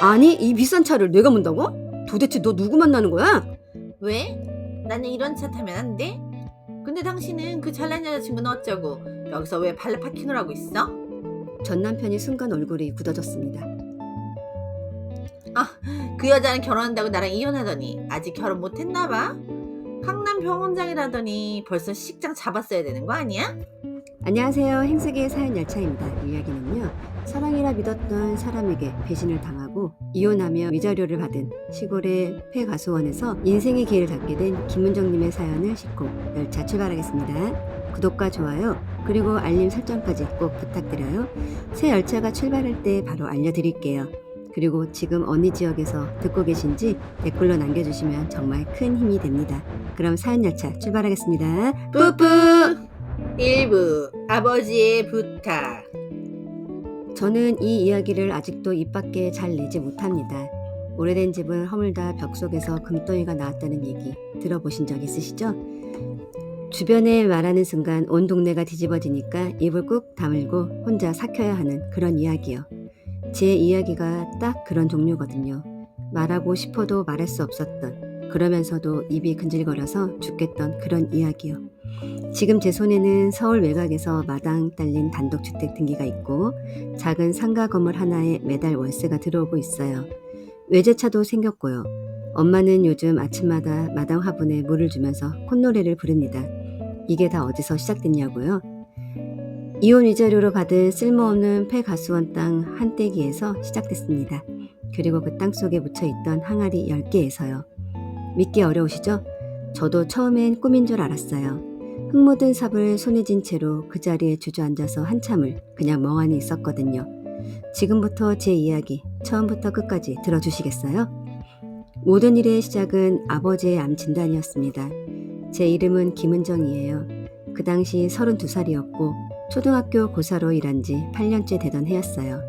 아니, 이 비싼 차를 내가 문다고? 도대체 너 누구 만나는 거야? 왜? 나는 이런 차 타면 안 돼? 근데 당신은 그 잘난 여자친구는 어쩌고 여기서 왜 발레 파킹을 하고 있어? 전 남편이 순간 얼굴이 굳어졌습니다. 그 여자는 결혼한다고 나랑 이혼하더니 아직 결혼 못했나 봐? 강남 병원장이라더니 벌써 시집장 잡았어야 되는 거 아니야? 안녕하세요. 행색의 사연 열차입니다. 이 이야기는요. 사랑이라 믿었던 사람에게 배신을 당하고 이혼하며 위자료를 받은 시골의 폐가수원에서 인생의 기회를 잡게 된 김문정님의 사연을 싣고 열차 출발하겠습니다. 구독과 좋아요 그리고 알림 설정까지 꼭 부탁드려요. 새 열차가 출발할 때 바로 알려드릴게요. 그리고 지금 어느 지역에서 듣고 계신지 댓글로 남겨주시면 정말 큰 힘이 됩니다. 그럼 사연 열차 출발하겠습니다. 뿌뿌! 1부 아버지의 부탁. 저는 이 이야기를 아직도 입 밖에 잘 내지 못합니다. 오래된 집을 허물다 벽 속에서 금덩이가 나왔다는 얘기 들어보신 적 있으시죠? 주변에 말하는 순간 온 동네가 뒤집어지니까 입을 꾹 다물고 혼자 삭혀야 하는 그런 이야기요. 제 이야기가 딱 그런 종류거든요. 말하고 싶어도 말할 수 없었던, 그러면서도 입이 근질거려서 죽겠던 그런 이야기요. 지금 제 손에는 서울 외곽에서 마당 딸린 단독주택 등기가 있고 작은 상가 건물 하나에 매달 월세가 들어오고 있어요. 외제차도 생겼고요. 엄마는 요즘 아침마다 마당 화분에 물을 주면서 콧노래를 부릅니다. 이게 다 어디서 시작됐냐고요? 이혼 위자료로 받은 쓸모없는 폐가수원 땅 한 떼기에서 시작됐습니다. 그리고 그 땅 속에 묻혀있던 항아리 10개에서요. 믿기 어려우시죠? 저도 처음엔 꿈인 줄 알았어요. 흙 묻은 삽을 손에 쥔 채로 그 자리에 주저앉아서 한참을 그냥 멍하니 있었거든요. 지금부터 제 이야기 처음부터 끝까지 들어주시겠어요? 모든 일의 시작은 아버지의 암 진단이었습니다. 제 이름은 김은정이에요. 그 당시 32살이었고 초등학교 교사로 일한 지 8년째 되던 해였어요.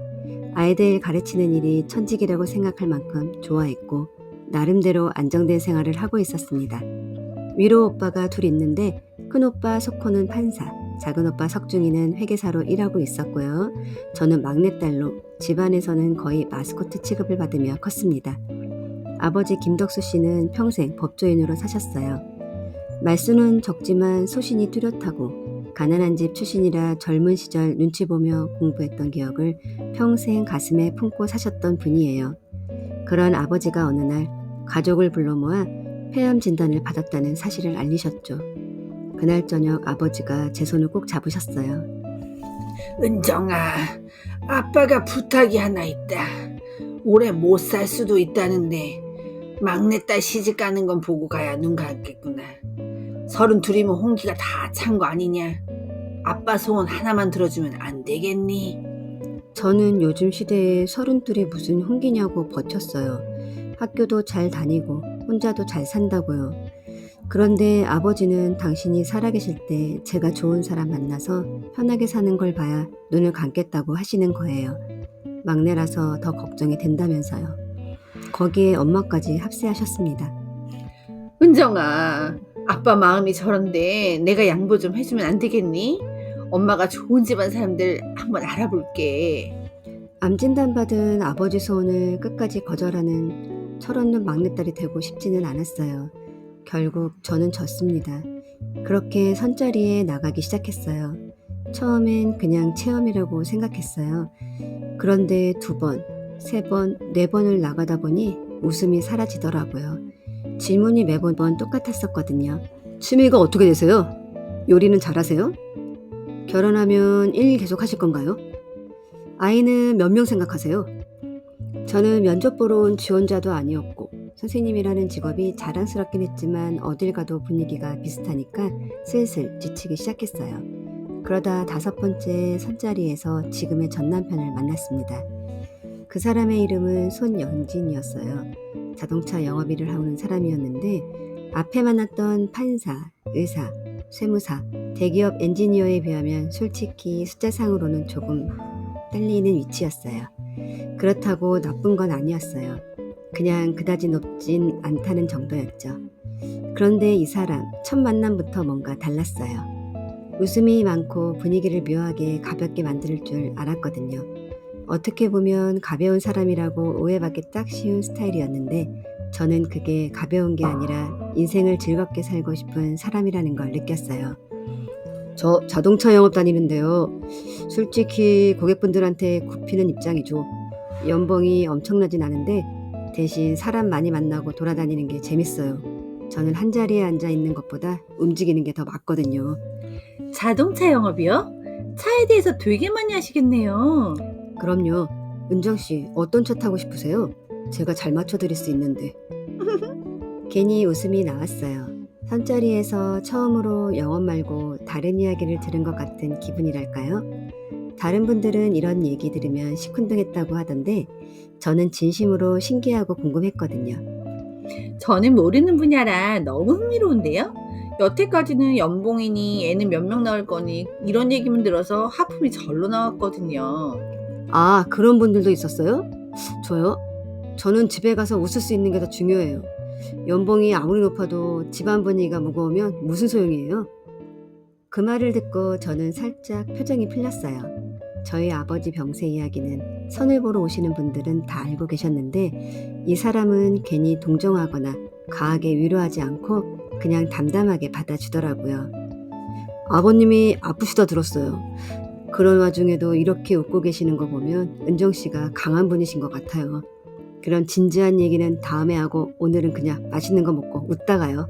아이들 가르치는 일이 천직이라고 생각할 만큼 좋아했고 나름대로 안정된 생활을 하고 있었습니다. 위로 오빠가 둘 있는데 큰오빠 석호는 판사, 작은오빠 석중이는 회계사로 일하고 있었고요. 저는 막내딸로 집안에서는 거의 마스코트 취급을 받으며 컸습니다. 아버지 김덕수 씨는 평생 법조인으로 사셨어요. 말수는 적지만 소신이 뚜렷하고 가난한 집 출신이라 젊은 시절 눈치 보며 공부했던 기억을 평생 가슴에 품고 사셨던 분이에요. 그런 아버지가 어느 날 가족을 불러 모아 폐암 진단을 받았다는 사실을 알리셨죠. 그날 저녁 아버지가 제 손을 꼭 잡으셨어요. 은정아, 아빠가 부탁이 하나 있다. 오래 못 살 수도 있다는데 막내딸 시집 가는 건 보고 가야 눈 감겠구나. 32이면 홍기가 다 찬 거 아니냐? 아빠 소원 하나만 들어주면 안 되겠니? 저는 요즘 시대에 32이 무슨 홍기냐고 버텼어요. 학교도 잘 다니고 혼자도 잘 산다고요. 그런데 아버지는 당신이 살아계실 때 제가 좋은 사람 만나서 편하게 사는 걸 봐야 눈을 감겠다고 하시는 거예요. 막내라서 더 걱정이 된다면서요. 거기에 엄마까지 합세하셨습니다. 은정아, 아빠 마음이 저런데 내가 양보 좀 해주면 안 되겠니? 엄마가 좋은 집안 사람들 한번 알아볼게. 암진단 받은 아버지 소원을 끝까지 거절하는 철없는 막내딸이 되고 싶지는 않았어요. 결국 저는 졌습니다. 그렇게 선자리에 나가기 시작했어요. 처음엔 그냥 체험이라고 생각했어요. 그런데 2번, 3번, 4번을 나가다 보니 웃음이 사라지더라고요. 질문이 매번 똑같았었거든요. 취미가 어떻게 되세요? 요리는 잘하세요? 결혼하면 일 계속 하실 건가요? 아이는 몇 명 생각하세요? 저는 면접 보러 온 지원자도 아니었고 선생님이라는 직업이 자랑스럽긴 했지만 어딜 가도 분위기가 비슷하니까 슬슬 지치기 시작했어요. 그러다 5번째 선자리에서 지금의 전 남편을 만났습니다. 그 사람의 이름은 손영진이었어요. 자동차 영업일을 하는 사람이었는데 앞에 만났던 판사, 의사, 세무사, 대기업 엔지니어에 비하면 솔직히 숫자상으로는 조금 딸리는 위치였어요. 그렇다고 나쁜 건 아니었어요. 그냥 그다지 높진 않다는 정도였죠. 그런데 이 사람 첫 만남부터 뭔가 달랐어요. 웃음이 많고 분위기를 묘하게 가볍게 만들 줄 알았거든요. 어떻게 보면 가벼운 사람이라고 오해받기 딱 쉬운 스타일이었는데 저는 그게 가벼운 게 아니라 인생을 즐겁게 살고 싶은 사람이라는 걸 느꼈어요. 저 자동차 영업 다니는데요. 솔직히 고객분들한테 굽히는 입장이죠. 연봉이 엄청나진 않은데 대신 사람 많이 만나고 돌아다니는 게 재밌어요. 저는 한자리에 앉아 있는 것보다 움직이는 게 더 맞거든요. 자동차 영업이요? 차에 대해서 되게 많이 하시겠네요. 그럼요. 은정 씨, 어떤 차 타고 싶으세요? 제가 잘 맞춰드릴 수 있는데. 괜히 웃음이 나왔어요. 잠자리에서 처음으로 영업 말고 다른 이야기를 들은 것 같은 기분이랄까요? 다른 분들은 이런 얘기 들으면 시큰둥했다고 하던데 저는 진심으로 신기하고 궁금했거든요. 저는 모르는 분야라 너무 흥미로운데요. 여태까지는 연봉이니 애는 몇 명 나올 거니 이런 얘기만 들어서 하품이 절로 나왔거든요. 아, 그런 분들도 있었어요? 저요? 저는 집에 가서 웃을 수 있는 게 더 중요해요. 연봉이 아무리 높아도 집안 분위기가 무거우면 무슨 소용이에요? 그 말을 듣고 저는 살짝 표정이 풀렸어요. 저희 아버지 병세 이야기는 선을 보러 오시는 분들은 다 알고 계셨는데 이 사람은 괜히 동정하거나 과하게 위로하지 않고 그냥 담담하게 받아주더라고요. 아버님이 아프시다 들었어요. 그런 와중에도 이렇게 웃고 계시는 거 보면 은정 씨가 강한 분이신 것 같아요. 그런 진지한 얘기는 다음에 하고 오늘은 그냥 맛있는 거 먹고 웃다가요.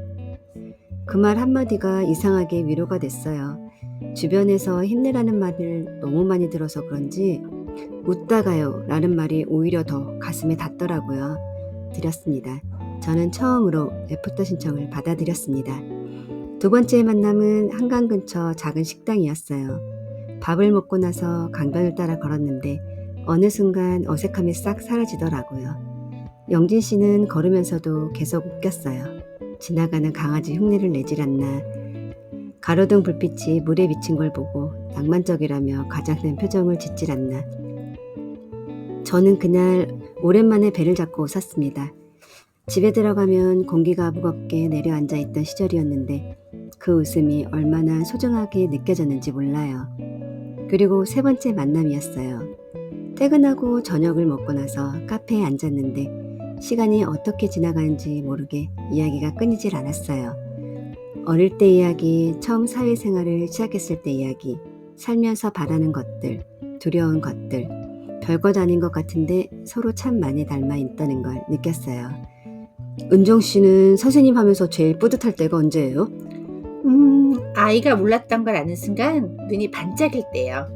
그 말 한마디가 이상하게 위로가 됐어요. 주변에서 힘내라는 말을 너무 많이 들어서 그런지 웃다가요 라는 말이 오히려 더 가슴에 닿더라고요. 드렸습니다. 저는 처음으로 애프터 신청을 받아들였습니다. 두 번째 만남은 한강 근처 작은 식당이었어요. 밥을 먹고 나서 강변을 따라 걸었는데 어느 순간 어색함이 싹 사라지더라고요. 영진 씨는 걸으면서도 계속 웃겼어요. 지나가는 강아지 흉내를 내질 않나. 가로등 불빛이 물에 비친 걸 보고 낭만적이라며 가장된 표정을 짓질 않나. 저는 그날 오랜만에 배를 잡고 웃었습니다. 집에 들어가면 공기가 무겁게 내려앉아 있던 시절이었는데 그 웃음이 얼마나 소중하게 느껴졌는지 몰라요. 그리고 세 번째 만남이었어요. 퇴근하고 저녁을 먹고 나서 카페에 앉았는데 시간이 어떻게 지나가는지 모르게 이야기가 끊이질 않았어요. 어릴 때 이야기, 처음 사회생활을 시작했을 때 이야기, 살면서 바라는 것들, 두려운 것들, 별것 아닌 것 같은데 서로 참 많이 닮아 있다는 걸 느꼈어요. 은정 씨는 선생님 하면서 제일 뿌듯할 때가 언제예요? 아이가 몰랐던 걸 아는 순간 눈이 반짝일 때요.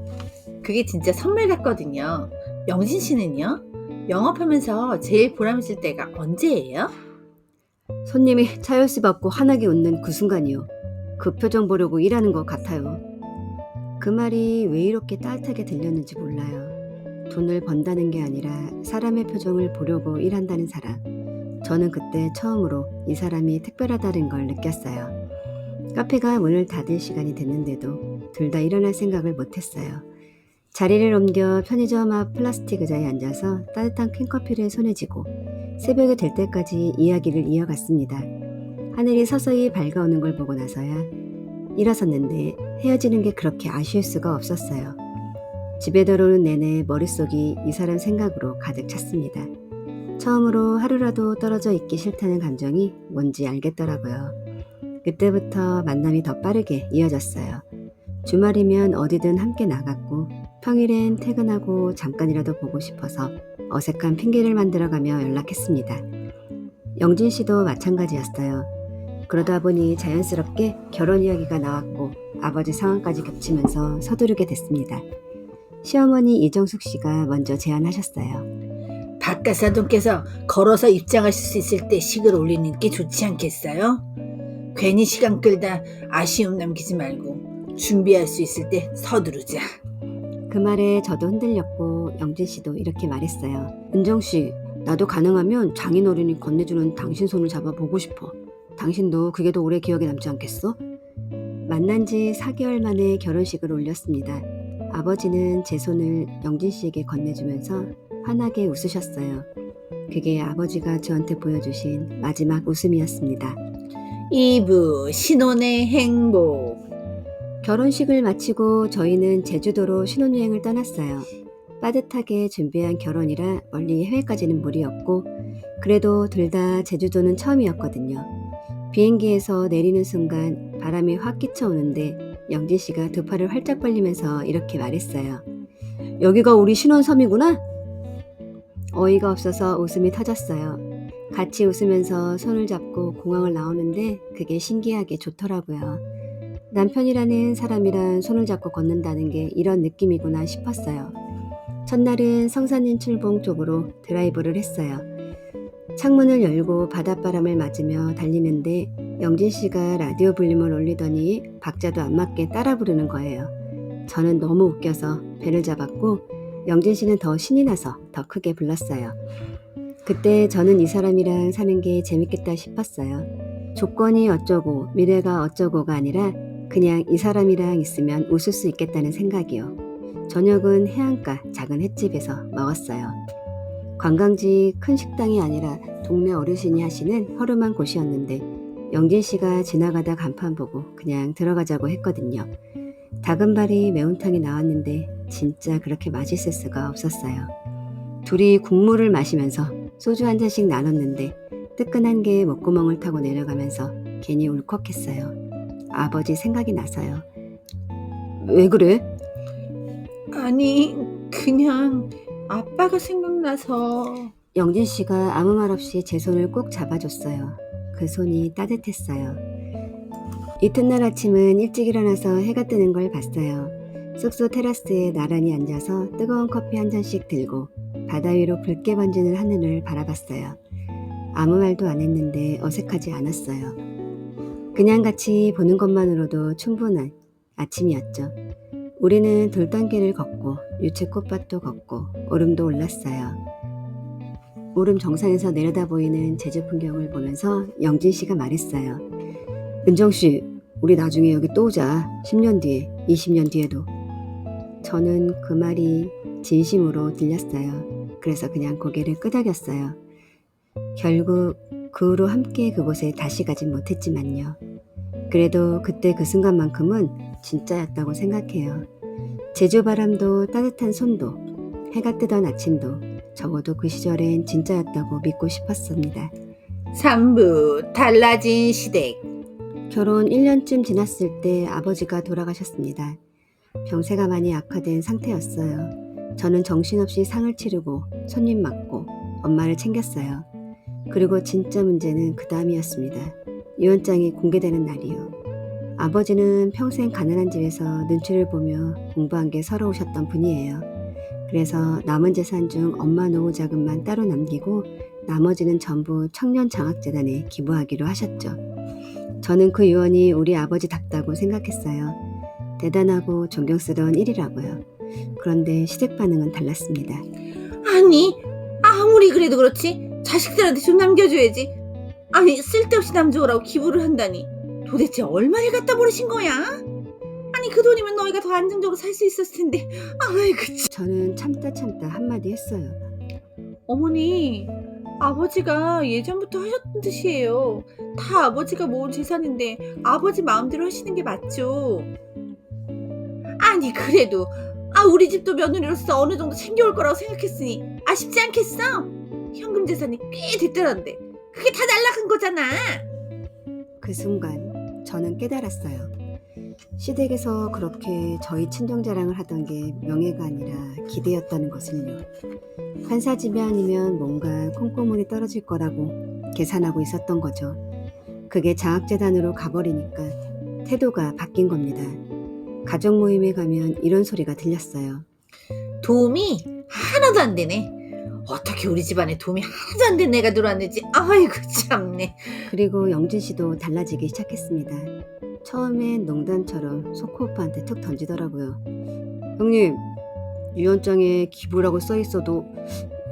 그게 진짜 선물 같거든요. 영진 씨는요? 영업하면서 제일 보람있을 때가 언제예요? 손님이 차열스 받고 환하게 웃는 그 순간이요. 그 표정 보려고 일하는 것 같아요. 그 말이 왜 이렇게 따뜻하게 들렸는지 몰라요. 돈을 번다는 게 아니라 사람의 표정을 보려고 일한다는 사람. 저는 그때 처음으로 이 사람이 특별하다는 걸 느꼈어요. 카페가 문을 닫을 시간이 됐는데도 둘 다 일어날 생각을 못했어요. 자리를 옮겨 편의점 앞 플라스틱 의자에 앉아서 따뜻한 캔커피를 손에 쥐고 새벽이 될 때까지 이야기를 이어갔습니다. 하늘이 서서히 밝아오는 걸 보고 나서야 일어섰는데 헤어지는 게 그렇게 아쉬울 수가 없었어요. 집에 들어오는 내내 머릿속이 이 사람 생각으로 가득 찼습니다. 처음으로 하루라도 떨어져 있기 싫다는 감정이 뭔지 알겠더라고요. 그때부터 만남이 더 빠르게 이어졌어요. 주말이면 어디든 함께 나갔고 평일엔 퇴근하고 잠깐이라도 보고 싶어서 어색한 핑계를 만들어가며 연락했습니다. 영진 씨도 마찬가지였어요. 그러다 보니 자연스럽게 결혼 이야기가 나왔고 아버지 상황까지 겹치면서 서두르게 됐습니다. 시어머니 이정숙 씨가 먼저 제안하셨어요. 박가사돈께서 걸어서 입장하실 수 있을 때 식을 올리는 게 좋지 않겠어요? 괜히 시간 끌다 아쉬움 남기지 말고 준비할 수 있을 때 서두르자. 그 말에 저도 흔들렸고 영진 씨도 이렇게 말했어요. 은정 씨, 나도 가능하면 장인어른이 건네주는 당신 손을 잡아보고 싶어. 당신도 그게 더 오래 기억에 남지 않겠어? 만난 지 4개월 만에 결혼식을 올렸습니다. 아버지는 제 손을 영진 씨에게 건네주면서 환하게 웃으셨어요. 그게 아버지가 저한테 보여주신 마지막 웃음이었습니다. 이브 신혼의 행복. 결혼식을 마치고 저희는 제주도로 신혼여행을 떠났어요. 빠듯하게 준비한 결혼이라 멀리 해외까지는 무리였고 그래도 둘 다 제주도는 처음이었거든요. 비행기에서 내리는 순간 바람이 확 끼쳐오는데 영진 씨가 두 팔을 활짝 벌리면서 이렇게 말했어요. 여기가 우리 신혼섬이구나? 어이가 없어서 웃음이 터졌어요. 같이 웃으면서 손을 잡고 공항을 나오는데 그게 신기하게 좋더라고요. 남편이라는 사람이랑 손을 잡고 걷는다는 게 이런 느낌이구나 싶었어요. 첫날은 성산인 출봉 쪽으로 드라이브를 했어요. 창문을 열고 바닷바람을 맞으며 달리는데 영진 씨가 라디오 볼륨을 올리더니 박자도 안 맞게 따라 부르는 거예요. 저는 너무 웃겨서 배를 잡았고 영진 씨는 더 신이 나서 더 크게 불렀어요. 그때 저는 이 사람이랑 사는 게 재밌겠다 싶었어요. 조건이 어쩌고 미래가 어쩌고가 아니라 그냥 이 사람이랑 있으면 웃을 수 있겠다는 생각이요. 저녁은 해안가 작은 횟집에서 먹었어요. 관광지 큰 식당이 아니라 동네 어르신이 하시는 허름한 곳이었는데 영진 씨가 지나가다 간판 보고 그냥 들어가자고 했거든요. 다금바리 매운탕이 나왔는데 진짜 그렇게 맛있을 수가 없었어요. 둘이 국물을 마시면서 소주 한 잔씩 나눴는데 뜨끈한 게 목구멍을 타고 내려가면서 괜히 울컥했어요. 아버지 생각이 나서요. 왜 그래? 아니, 그냥 아빠가 생각나서. 영진 씨가 아무 말 없이 제 손을 꼭 잡아줬어요. 그 손이 따뜻했어요. 이튿날 아침은 일찍 일어나서 해가 뜨는 걸 봤어요. 숙소 테라스에 나란히 앉아서 뜨거운 커피 한 잔씩 들고 바다 위로 붉게 번지는 하늘을 바라봤어요. 아무 말도 안 했는데 어색하지 않았어요. 그냥 같이 보는 것만으로도 충분한 아침이었죠. 우리는 돌단길을 걷고 유채꽃밭도 걷고 오름도 올랐어요. 오름 정상에서 내려다 보이는 제주 풍경을 보면서 영진 씨가 말했어요. 은정 씨, 우리 나중에 여기 또 오자. 10년 뒤에, 20년 뒤에도. 저는 그 말이 진심으로 들렸어요. 그래서 그냥 고개를 끄덕였어요. 결국 그 후로 함께 그곳에 다시 가진 못했지만요. 그래도 그때 그 순간만큼은 진짜였다고 생각해요. 제주 바람도 따뜻한 손도 해가 뜨던 아침도 적어도 그 시절엔 진짜였다고 믿고 싶었습니다. 3부 달라진 시댁. 결혼 1년쯤 지났을 때 아버지가 돌아가셨습니다. 병세가 많이 악화된 상태였어요. 저는 정신없이 상을 치르고 손님 맞고 엄마를 챙겼어요. 그리고 진짜 문제는 그 다음이었습니다. 유언장이 공개되는 날이요. 아버지는 평생 가난한 집에서 눈치를 보며 공부한 게 서러우셨던 분이에요. 그래서 남은 재산 중 엄마 노후 자금만 따로 남기고 나머지는 전부 청년장학재단에 기부하기로 하셨죠. 저는 그 유언이 우리 아버지답다고 생각했어요. 대단하고 존경스러운 일이라고요. 그런데 시댁 반응은 달랐습니다. 아니, 아무리 그래도 그렇지 자식들한테 좀 남겨줘야지. 아니, 쓸데없이 남 좋으라고 기부를 한다니. 도대체 얼마를 갖다 버리신 거야? 아니, 그 돈이면 너희가 더 안정적으로 살 수 있었을 텐데. 아이고 참. 저는 참다 한마디 했어요. 어머니, 아버지가 예전부터 하셨던 뜻이에요. 다 아버지가 모은 재산인데 아버지 마음대로 하시는 게 맞죠. 아니, 그래도 우리 집도 며느리로서 어느 정도 챙겨올 거라고 생각했으니 아쉽지 않겠어? 현금 재산이 꽤 됐더란데 그게 다 날라간 거잖아. 그 순간 저는 깨달았어요. 시댁에서 그렇게 저희 친정 자랑을 하던 게 명예가 아니라 기대였다는 것을요. 환사집이 아니면 뭔가 콩고물이 떨어질 거라고 계산하고 있었던 거죠. 그게 장학재단으로 가버리니까 태도가 바뀐 겁니다. 가족 모임에 가면 이런 소리가 들렸어요. 도움이 하나도 안 되네. 어떻게 우리 집안에 도움이 하나도 안 된 애가 들어왔는지. 아이고 참네. 그리고 영진 씨도 달라지기 시작했습니다. 처음엔 농담처럼 소코 오빠한테 툭 던지더라고요. 형님, 유언장에 기부라고 써있어도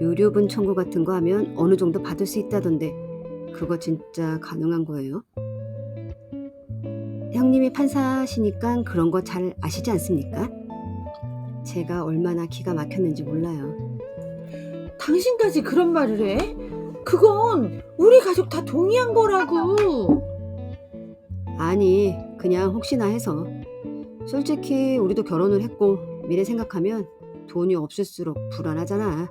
의료분 청구 같은 거 하면 어느 정도 받을 수 있다던데 그거 진짜 가능한 거예요? 형님이 판사시니까 그런 거 잘 아시지 않습니까? 제가 얼마나 기가 막혔는지 몰라요. 당신까지 그런 말을 해? 그건 우리 가족 다 동의한 거라고. 아니, 그냥 혹시나 해서. 솔직히 우리도 결혼을 했고 미래 생각하면 돈이 없을수록 불안하잖아.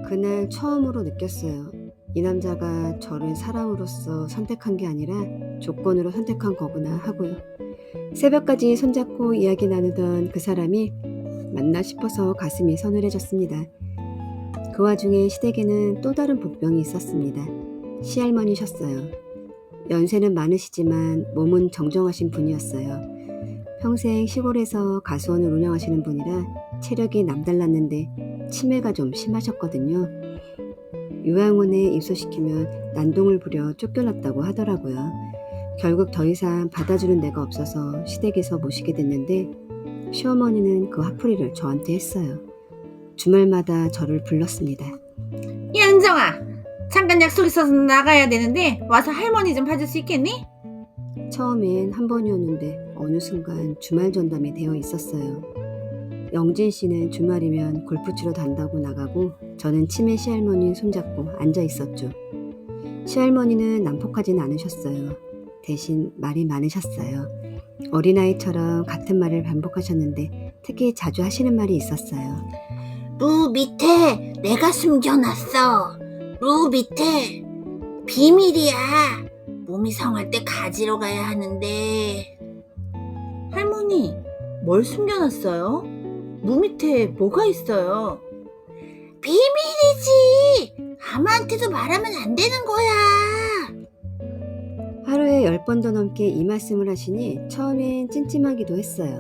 그날 처음으로 느꼈어요. 이 남자가 저를 사람으로서 선택한 게 아니라 조건으로 선택한 거구나 하고요. 새벽까지 손잡고 이야기 나누던 그 사람이 맞나 싶어서 가슴이 서늘해졌습니다. 그 와중에 시댁에는 또 다른 복병이 있었습니다. 시할머니셨어요. 연세는 많으시지만 몸은 정정하신 분이었어요. 평생 시골에서 가수원을 운영하시는 분이라 체력이 남달랐는데 치매가 좀 심하셨거든요. 요양원에 입소시키면 난동을 부려 쫓겨났다고 하더라고요. 결국 더 이상 받아주는 데가 없어서 시댁에서 모시게 됐는데 시어머니는 그 화풀이를 저한테 했어요. 주말마다 저를 불렀습니다. 야, 은정아, 잠깐 약속 있어서 나가야 되는데 와서 할머니 좀 봐줄 수 있겠니? 처음엔 한 번이었는데 어느 순간 주말 전담이 되어 있었어요. 영진 씨는 주말이면 골프 치러 간다고 나가고 저는 치매 시할머니 손잡고 앉아 있었죠. 시할머니는 난폭하진 않으셨어요. 대신 말이 많으셨어요. 어린아이처럼 같은 말을 반복하셨는데 특히 자주 하시는 말이 있었어요. 루 밑에 내가 숨겨놨어. 루 밑에 비밀이야. 몸이 성할 때 가지러 가야 하는데. 할머니, 뭘 숨겨놨어요? 무 밑에 뭐가 있어요? 비밀이지. 아무한테도 말하면 안 되는 거야. 하루에 10번도 넘게 이 말씀을 하시니 처음엔 찜찜하기도 했어요.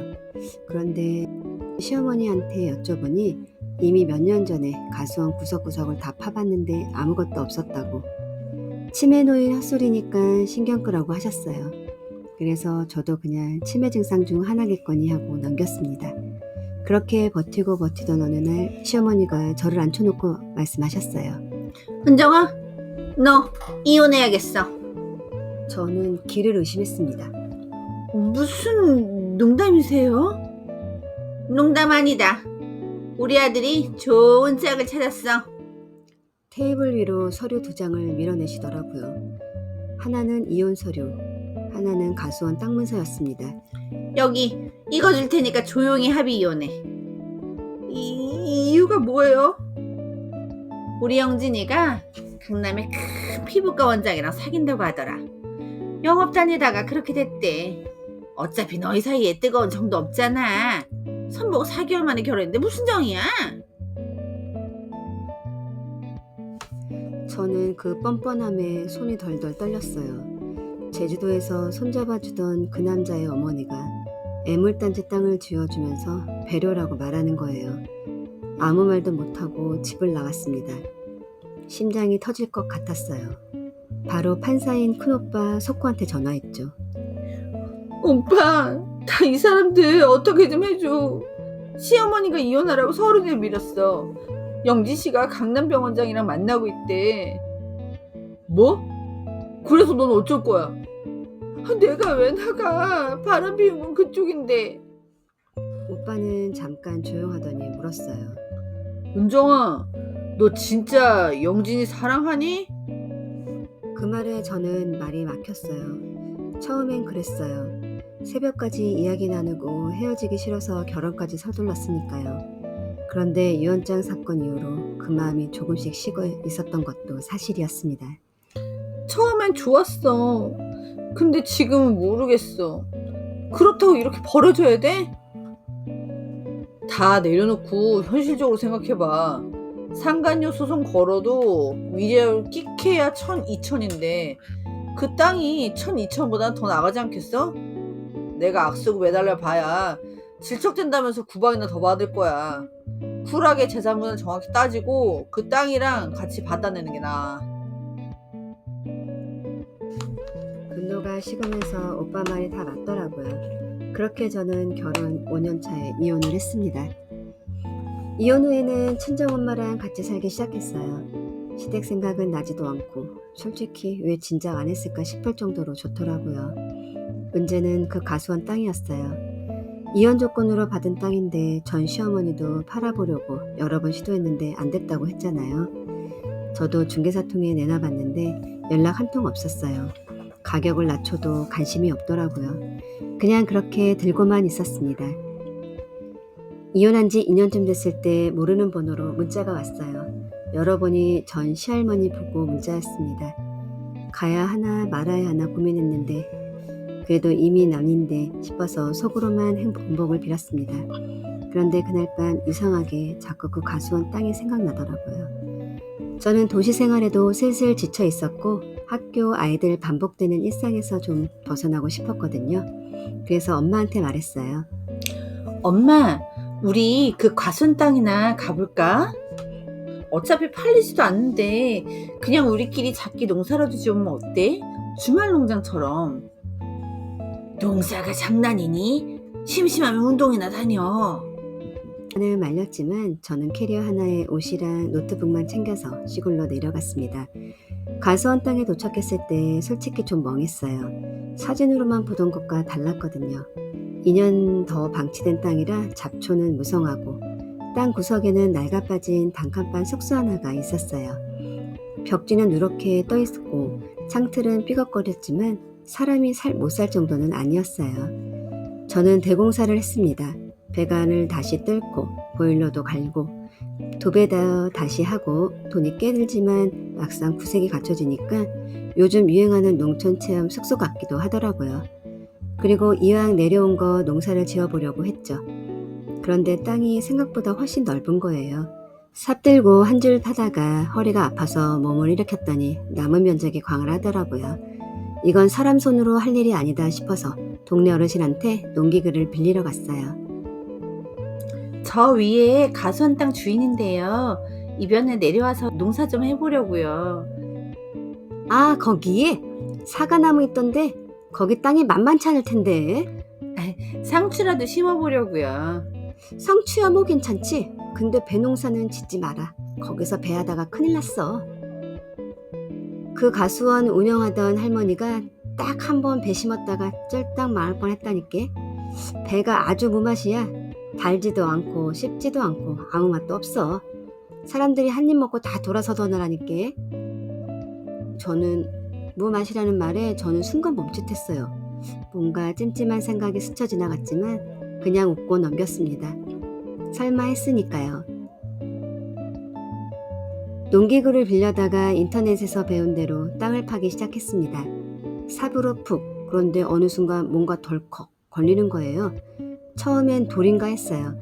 그런데 시어머니한테 여쭤보니 이미 몇 년 전에 가수원 구석구석을 다 파봤는데 아무것도 없었다고. 치매 노인 헛소리니까 신경 끄라고 하셨어요. 그래서 저도 그냥 치매 증상 중 하나겠거니 하고 넘겼습니다. 그렇게 버티고 버티던 어느 날 시어머니가 저를 앉혀놓고 말씀하셨어요. 은정아, 너 이혼해야겠어. 저는 기를 의심했습니다. 무슨 농담이세요? 농담 아니다. 우리 아들이 좋은 짝을 찾았어. 테이블 위로 서류 2장을 밀어내시더라고요. 하나는 이혼 서류, 하나는 가수원 땅 문서였습니다. 여기 이거 줄 테니까 조용히 합의 이혼해. 이유가 뭐예요? 우리 영진이가 강남의 큰 피부과 원장이랑 사귄다고 하더라. 영업 다니다가 그렇게 됐대. 어차피 너희 사이에 뜨거운 정도 없잖아. 선보고 4개월 만에 결혼했는데 무슨 정이야? 저는 그 뻔뻔함에 손이 덜덜 떨렸어요. 제주도에서 손잡아주던 그 남자의 어머니가 애물단지 땅을 쥐어주면서 배려라고 말하는 거예요. 아무 말도 못하고 집을 나왔습니다. 심장이 터질 것 같았어요. 바로 판사인 큰오빠 석호한테 전화했죠. 오빠, 나 이 사람들 어떻게 좀 해줘. 시어머니가 이혼하라고 서른을 밀었어. 영진 씨가 강남병원장이랑 만나고 있대. 뭐? 그래서 넌 어쩔 거야? 내가 왜 나가? 바람 피운 건 그쪽인데. 오빠는 잠깐 조용하더니 물었어요. 은정아, 너 진짜 영진이 사랑하니? 그 말에 저는 말이 막혔어요. 처음엔 그랬어요. 새벽까지 이야기 나누고 헤어지기 싫어서 결혼까지 서둘렀으니까요. 그런데 유언장 사건 이후로 그 마음이 조금씩 식어 있었던 것도 사실이었습니다. 처음엔 좋았어. 근데 지금은 모르겠어. 그렇다고 이렇게 버려줘야 돼? 다 내려놓고 현실적으로 생각해봐. 상간녀 소송 걸어도 위자료 끽해야 1,000, 2,000인데 그 땅이 1,000, 2,000보다 더 나가지 않겠어? 내가 악수고 매달려 봐야 질척된다면서 구박이나 더 받을 거야. 쿨하게 재산분을 정확히 따지고 그 땅이랑 같이 받아내는 게 나아. 분노가 식으면서 오빠 말이 다 맞더라고요. 그렇게 저는 결혼 5년 차에 이혼을 했습니다. 이혼 후에는 친정엄마랑 같이 살기 시작했어요. 시댁 생각은 나지도 않고 솔직히 왜 진작 안 했을까 싶을 정도로 좋더라고요. 문제는 그 가수원 땅이었어요. 이혼 조건으로 받은 땅인데 전 시어머니도 팔아보려고 여러 번 시도했는데 안 됐다고 했잖아요. 저도 중개사통에 내놔봤는데 연락 한 통 없었어요. 가격을 낮춰도 관심이 없더라고요. 그냥 그렇게 들고만 있었습니다. 이혼한 지 2년쯤 됐을 때 모르는 번호로 문자가 왔어요. 열어보니 전 시할머니 보고 문자였습니다. 가야 하나 말아야 하나 고민했는데 그래도 이미 남인데 싶어서 속으로만 행복을 빌었습니다. 그런데 그날 밤 이상하게 자꾸 그 가수원 땅이 생각나더라고요. 저는 도시 생활에도 슬슬 지쳐 있었고 학교 아이들 반복되는 일상에서 좀 벗어나고 싶었거든요. 그래서 엄마한테 말했어요. 엄마, 우리 그 과수원 땅이나 가볼까? 어차피 팔리지도 않는데 그냥 우리끼리 작게 농사라도 지으면 어때? 주말 농장처럼. 농사가 장난이니? 심심하면 운동이나 다녀. 는 말렸지만 저는 캐리어 하나에 옷이랑 노트북만 챙겨서 시골로 내려갔습니다. 가수원 땅에 도착했을 때 솔직히 좀 멍했어요. 사진으로만 보던 것과 달랐거든요. 2년 더 방치된 땅이라 잡초는 무성하고 땅 구석에는 낡아빠진 단칸방 숙소 하나가 있었어요. 벽지는 누렇게 떠 있었고 창틀은 삐걱거렸지만 사람이 못 살 정도는 아니었어요. 저는 대공사를 했습니다. 배관을 다시 뚫고 보일러도 갈고 도배도 다시 하고 돈이 꽤 들지만 막상 구색이 갖춰지니까 요즘 유행하는 농촌체험 숙소 같기도 하더라고요. 그리고 이왕 내려온 거 농사를 지어보려고 했죠. 그런데 땅이 생각보다 훨씬 넓은 거예요. 삽 들고 한 줄 파다가 허리가 아파서 몸을 일으켰더니 남은 면적이 광활하더라고요. 이건 사람 손으로 할 일이 아니다 싶어서 동네 어르신한테 농기구를 빌리러 갔어요. 저 위에 가수원 땅 주인인데요. 이번에 내려와서 농사 좀 해보려고요. 아, 거기 사과나무 있던데 거기 땅이 만만치 않을 텐데. 상추라도 심어보려고요. 상추야 뭐 괜찮지? 근데 배농사는 짓지 마라. 거기서 배하다가 큰일 났어. 그 가수원 운영하던 할머니가 딱 한 번 배 심었다가 쫄딱 망할 뻔했다니까. 배가 아주 무맛이야. 달지도 않고 씹지도 않고 아무 맛도 없어. 사람들이 한 입 먹고 다 돌아서더라니까. 저는 무맛이라는 말에 저는 순간 멈칫했어요. 뭔가 찜찜한 생각이 스쳐 지나갔지만 그냥 웃고 넘겼습니다. 설마 했으니까요. 농기구를 빌려다가 인터넷에서 배운 대로 땅을 파기 시작했습니다. 삽으로 푹, 그런데 어느 순간 뭔가 덜컥 걸리는 거예요. 처음엔 돌인가 했어요.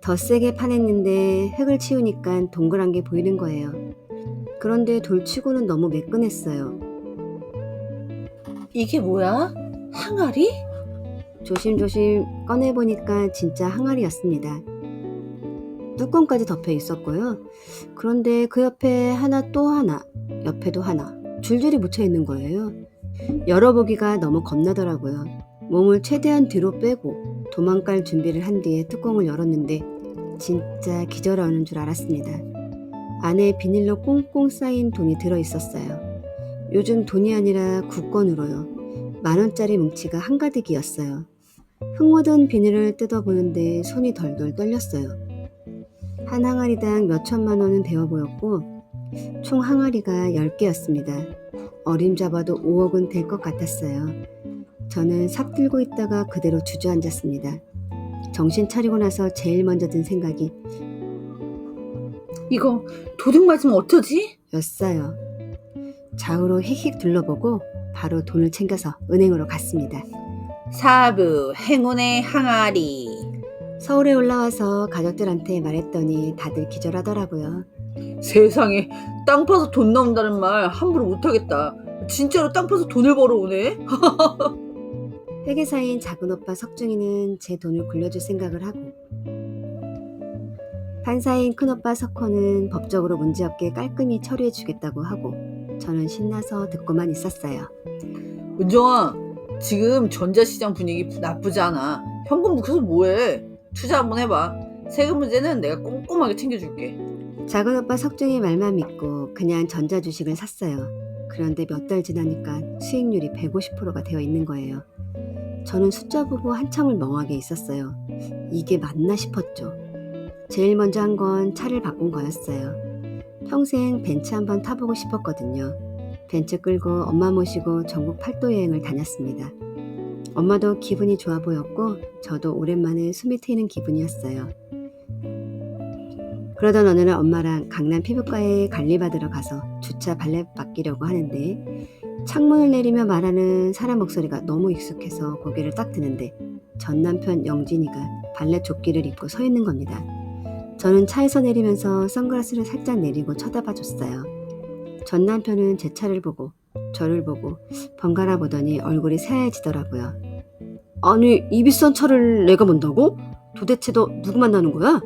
더 세게 파냈는데 흙을 치우니까 동그란 게 보이는 거예요. 그런데 돌치고는 너무 매끈했어요. 이게 뭐야? 항아리? 조심조심 꺼내보니까 진짜 항아리였습니다. 뚜껑까지 덮여 있었고요. 그런데 그 옆에 하나 또 하나, 옆에도 하나, 줄줄이 묻혀 있는 거예요. 열어보기가 너무 겁나더라고요. 몸을 최대한 뒤로 빼고 도망갈 준비를 한 뒤에 뚜껑을 열었는데 진짜 기절하는 줄 알았습니다. 안에 비닐로 꽁꽁 쌓인 돈이 들어있었어요. 요즘 돈이 아니라 국권으로요. 10,000원짜리 뭉치가 한가득이었어요. 흙 묻은 비닐을 뜯어보는데 손이 덜덜 떨렸어요. 한 항아리당 몇천만 원은 되어 보였고 총 항아리가 10개였습니다. 어림잡아도 5억은 될 것 같았어요. 저는 삽 들고 있다가 그대로 주저앉았습니다. 정신 차리고 나서 제일 먼저 든 생각이 이거 도둑 맞으면 어쩌지? 였어요. 좌우로 힉힉 둘러보고 바로 돈을 챙겨서 은행으로 갔습니다. 사부 행운의 항아리. 서울에 올라와서 가족들한테 말했더니 다들 기절하더라고요. 세상에, 땅 파서 돈 나온다는 말 함부로 못하겠다. 진짜로 땅 파서 돈을 벌어오네? 회계사인 작은 오빠 석중이는 제 돈을 굴려줄 생각을 하고 판사인 큰오빠 석호는 법적으로 문제없게 깔끔히 처리해주겠다고 하고 저는 신나서 듣고만 있었어요. 은정아, 지금 전자시장 분위기 나쁘지 않아. 현금 넣고서 뭐해? 투자 한번 해봐. 세금 문제는 내가 꼼꼼하게 챙겨줄게. 작은 오빠 석중이 말만 믿고 그냥 전자주식을 샀어요. 그런데 몇 달 지나니까 수익률이 150%가 되어 있는 거예요. 저는 숫자 보고 한참을 멍하게 있었어요. 이게 맞나 싶었죠. 제일 먼저 한 건 차를 바꾼 거였어요. 평생 벤츠 한번 타보고 싶었거든요. 벤츠 끌고 엄마 모시고 전국 팔도 여행을 다녔습니다. 엄마도 기분이 좋아 보였고 저도 오랜만에 숨이 트이는 기분이었어요. 그러던 어느 날 엄마랑 강남 피부과에 관리받으러 가서 주차 발렛 맡기려고 하는데 창문을 내리며 말하는 사람 목소리가 너무 익숙해서 고개를 딱 드는데 전 남편 영진이가 발렛 조끼를 입고 서 있는 겁니다. 저는 차에서 내리면서 선글라스를 살짝 내리고 쳐다봐 줬어요. 전 남편은 제 차를 보고 저를 보고 번갈아 보더니 얼굴이 새하얘지더라고요. 아니, 이 비싼 차를 내가 뭔다고? 도대체 너 누구 만나는 거야?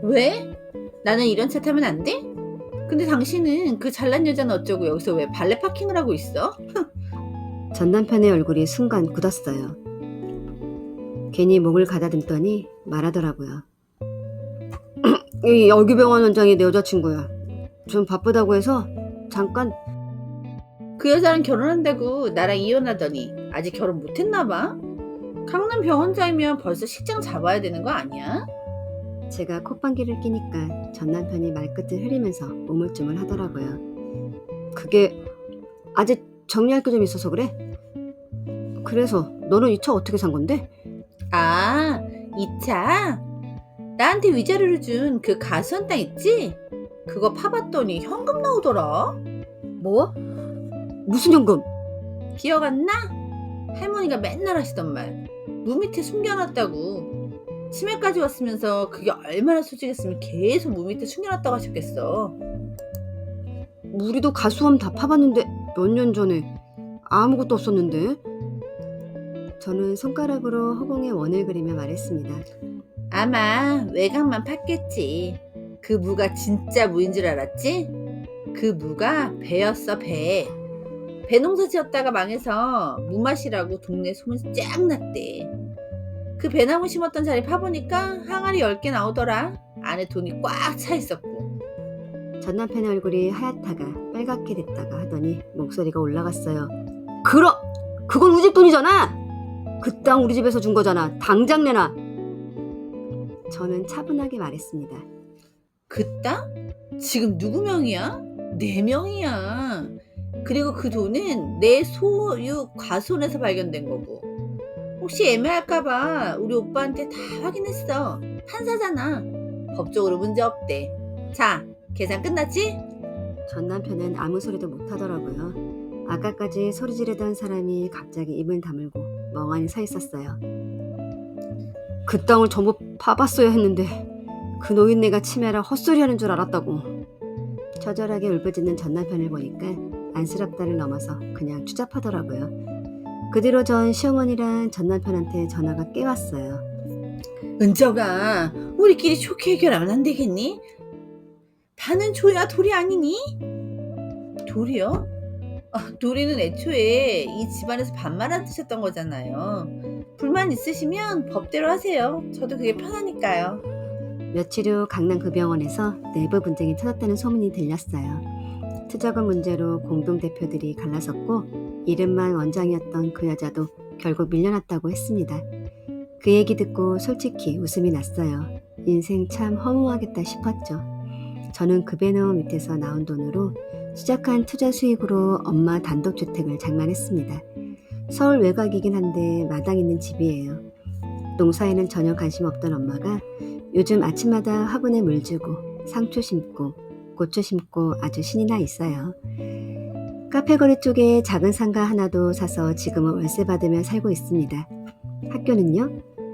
왜? 나는 이런 차 타면 안 돼? 근데 당신은 그 잘난 여자는 어쩌고 여기서 왜 발레 파킹을 하고 있어? 전 남편의 얼굴이 순간 굳었어요. 괜히 목을 가다듬더니 말하더라고요. 이 여기병원 원장이 내 여자친구야. 좀 바쁘다고 해서 잠깐. 그 여자랑 결혼한다고 나랑 이혼하더니 아직 결혼 못했나 봐? 강남 병원자이면 벌써 식장 잡아야 되는 거 아니야? 제가 콧방귀를 끼니까 전 남편이 말끝을 흐리면서 우물쭈물 하더라고요. 그게 아직 정리할 게 좀 있어서 그래? 그래서 너는 이 차 어떻게 산 건데? 아, 이 차? 나한테 위자료를 준 그 가수한 땅 있지? 그거 파봤더니 현금 나오더라. 뭐? 무슨 현금? 기억 안 나? 할머니가 맨날 하시던 말. 무 밑에 숨겨놨다고. 치매까지 왔으면서 그게 얼마나 소중했으면 계속 무 밑에 숨겨놨다고 하셨겠어. 우리도 가수함 다 파봤는데 몇 년 전에 아무것도 없었는데. 저는 손가락으로 허공에 원을 그리며 말했습니다. 아마 외곽만 팠겠지. 그 무가 진짜 무인 줄 알았지? 그 무가 배였어, 배. 배 농사 지었다가 망해서 무맛이라고 동네 소문이 쫙 났대. 그 배나무 심었던 자리 파보니까 항아리 10개 나오더라. 안에 돈이 꽉 차 있었고. 전 남편의 얼굴이 하얗다가 빨갛게 됐다가 하더니 목소리가 올라갔어요. 그건 우리 집 돈이잖아. 그 땅 우리 집에서 준 거잖아. 당장 내놔. 저는 차분하게 말했습니다. 그 땅? 지금 누구 명이야? 내 명이야. 그리고 그 돈은 내 소유 과손에서 발견된 거고. 혹시 애매할까봐 우리 오빠한테 다 확인했어. 판사잖아. 법적으로 문제 없대. 자, 계산 끝났지? 전 남편은 아무 소리도 못하더라고요. 아까까지 소리 지르던 사람이 갑자기 입을 다물고 멍하니 서 있었어요. 그 땅을 전부 파봤어야 했는데 그 노인네가 치매라 헛소리하는 줄 알았다고. 처절하게 울부짖는 전 남편을 보니까 안쓰럽다를 넘어서 그냥 추잡하더라고요. 그 뒤로 전 시어머니랑 전 남편한테 전화가 꽤 왔어요. 은정아, 우리끼리 좋게 해결하면 안 되겠니? 반은 조야 돌이 아니니? 돌이요? 돌이는 애초에 이 집안에서 반말한 뜻이었던 거잖아요. 불만 있으시면 법대로 하세요. 저도 그게 편하니까요. 며칠 후 강남 그 병원에서 내부 분쟁이 터졌다는 소문이 들렸어요. 투자금 문제로 공동대표들이 갈라섰고 이름만 원장이었던 그 여자도 결국 밀려났다고 했습니다. 그 얘기 듣고 솔직히 웃음이 났어요. 인생 참 허무하겠다 싶었죠. 저는 그 배너 밑에서 나온 돈으로 시작한 투자 수익으로 엄마 단독주택을 장만했습니다. 서울 외곽이긴 한데 마당 있는 집이에요. 농사에는 전혀 관심 없던 엄마가 요즘 아침마다 화분에 물 주고 상추 심고 고추 심고 아주 신이 나 있어요. 카페거리 쪽에 작은 상가 하나도 사서 지금은 월세 받으며 살고 있습니다. 학교는요?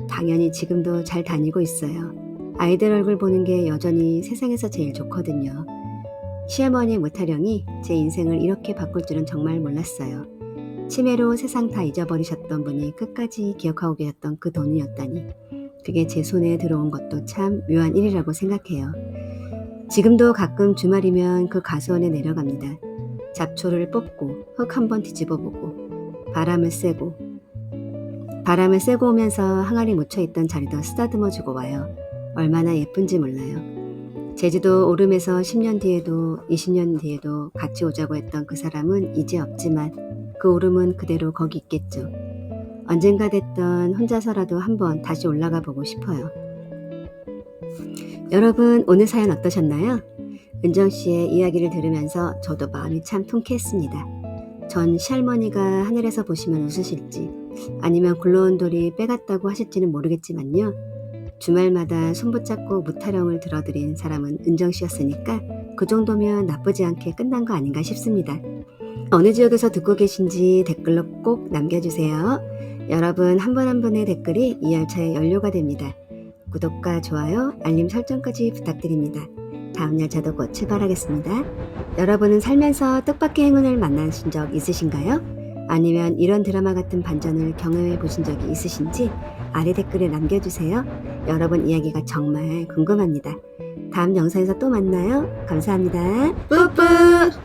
당연히 지금도 잘 다니고 있어요. 아이들 얼굴 보는 게 여전히 세상에서 제일 좋거든요. 시어머니 무타령이 제 인생을 이렇게 바꿀 줄은 정말 몰랐어요. 치매로 세상 다 잊어버리셨던 분이 끝까지 기억하고 계셨던 그 돈이었다니. 그게 제 손에 들어온 것도 참 묘한 일이라고 생각해요. 지금도 가끔 주말이면 그 가수원에 내려갑니다. 잡초를 뽑고 흙 한번 뒤집어보고 바람을 쐬고 오면서 항아리 묻혀있던 자리도 쓰다듬어주고 와요. 얼마나 예쁜지 몰라요. 제주도 오름에서 10년 뒤에도 20년 뒤에도 같이 오자고 했던 그 사람은 이제 없지만 그 오름은 그대로 거기 있겠죠. 언젠가 됐던 혼자서라도 한번 다시 올라가 보고 싶어요. 여러분 오늘 사연 어떠셨나요? 은정씨의 이야기를 들으면서 저도 마음이 참 통쾌했습니다. 전 시할머니가 하늘에서 보시면 웃으실지 아니면 굴러온 돌이 빼갔다고 하실지는 모르겠지만요. 주말마다 손붙잡고 무타령을 들어드린 사람은 은정씨였으니까 그 정도면 나쁘지 않게 끝난 거 아닌가 싶습니다. 어느 지역에서 듣고 계신지 댓글로 꼭 남겨주세요. 여러분 한 분 한 분의 댓글이 이 열차의 연료가 됩니다. 구독과 좋아요, 알림 설정까지 부탁드립니다. 다음 열차도 곧 출발하겠습니다. 여러분은 살면서 뜻밖의 행운을 만나신 적 있으신가요? 아니면 이런 드라마 같은 반전을 경험해 보신 적이 있으신지 아래 댓글에 남겨주세요. 여러분 이야기가 정말 궁금합니다. 다음 영상에서 또 만나요. 감사합니다. 뿌뿌!